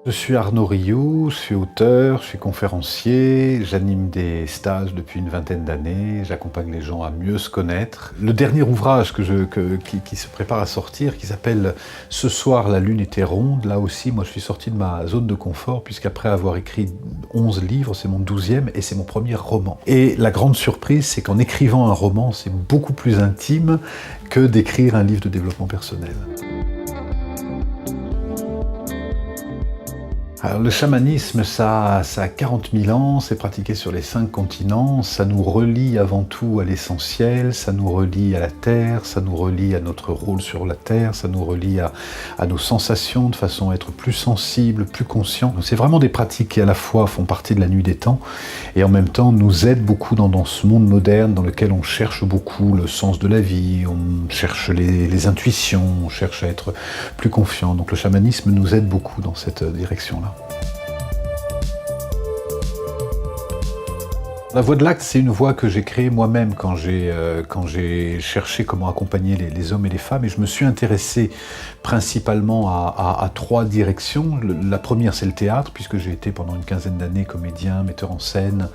Je suis Arnaud Rioux, je suis auteur, je suis conférencier, j'anime des stages depuis une vingtaine d'années, j'accompagne les gens à mieux se connaître. Le dernier ouvrage qui se prépare à sortir, qui s'appelle « Ce soir, la lune était ronde », là aussi, moi je suis sorti de ma zone de confort, puisqu'après avoir écrit 11 livres, c'est mon 12e et c'est mon premier roman. Et la grande surprise, c'est qu'en écrivant un roman, c'est beaucoup plus intime que d'écrire un livre de développement personnel. Alors, le chamanisme, ça a 40 000 ans, c'est pratiqué sur les 5 continents, ça nous relie avant tout à l'essentiel, ça nous relie à la Terre, ça nous relie à notre rôle sur la Terre, ça nous relie à nos sensations de façon à être plus sensible, plus conscient. C'est vraiment des pratiques qui à la fois font partie de la nuit des temps et en même temps nous aident beaucoup dans ce monde moderne dans lequel on cherche beaucoup le sens de la vie, on cherche les intuitions, on cherche à être plus confiant. Donc le chamanisme nous aide beaucoup dans cette direction-là. La voie de l'acte, c'est une voie que j'ai créée moi-même quand j'ai cherché comment accompagner les hommes et les femmes, et je me suis intéressé principalement à 3 directions. La première, c'est le théâtre, puisque j'ai été pendant une quinzaine d'années comédien, metteur en scène,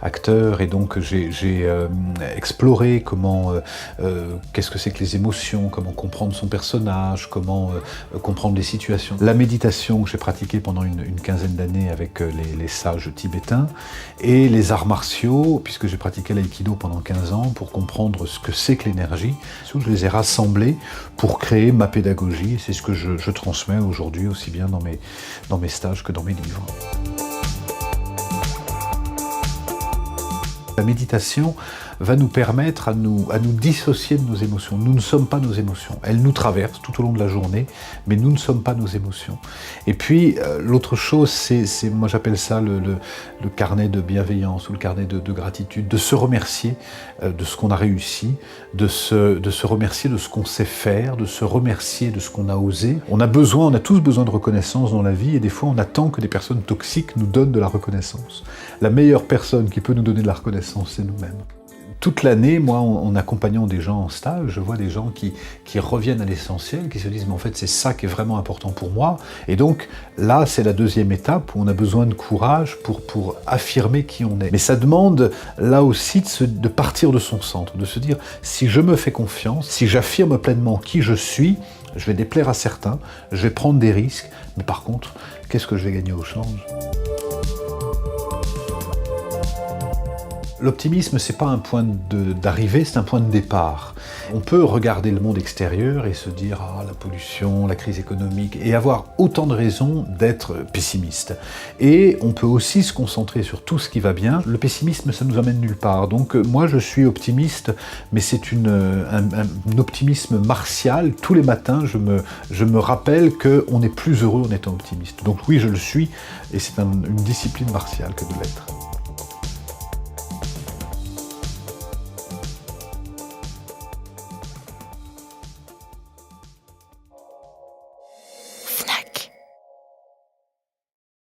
acteur, et donc j'ai exploré comment, qu'est-ce que c'est que les émotions, comment comprendre son personnage, comment comprendre les situations. La méditation que j'ai pratiquée pendant une quinzaine d'années avec les sages tibétains, et les arts martiaux, puisque j'ai pratiqué l'aïkido pendant 15 ans, pour comprendre ce que c'est que l'énergie. Je les ai rassemblés pour créer ma pédagogie, et c'est ce que je transmets aujourd'hui, aussi bien dans mes stages que dans mes livres. La méditation va nous permettre à nous dissocier de nos émotions. Nous ne sommes pas nos émotions. Elles nous traversent tout au long de la journée, mais nous ne sommes pas nos émotions. Et puis, l'autre chose, moi j'appelle ça le carnet de bienveillance ou le carnet de gratitude, de se remercier de ce qu'on a réussi, de se remercier de ce qu'on sait faire, de se remercier de ce qu'on a osé. On a tous besoin de reconnaissance dans la vie, et des fois on attend que des personnes toxiques nous donnent de la reconnaissance. La meilleure personne qui peut nous donner de la reconnaissance, c'est nous-mêmes. Toute l'année, moi, en accompagnant des gens en stage, je vois des gens qui reviennent à l'essentiel, qui se disent « mais en fait, c'est ça qui est vraiment important pour moi ». Et donc, là, c'est la deuxième étape où on a besoin de courage pour affirmer qui on est. Mais ça demande, là aussi, de partir de son centre, de se dire « si je me fais confiance, si j'affirme pleinement qui je suis, je vais déplaire à certains, je vais prendre des risques, mais par contre, qu'est-ce que je vais gagner au change ?» L'optimisme, c'est pas un point d'arrivée, c'est un point de départ. On peut regarder le monde extérieur et se dire « ah, la pollution, la crise économique » et avoir autant de raisons d'être pessimiste. Et on peut aussi se concentrer sur tout ce qui va bien. Le pessimisme, ça nous emmène nulle part. Donc moi, je suis optimiste, mais c'est un optimisme martial. Tous les matins, je me rappelle qu'on est plus heureux en étant optimiste. Donc oui, je le suis, et c'est une discipline martiale que de l'être.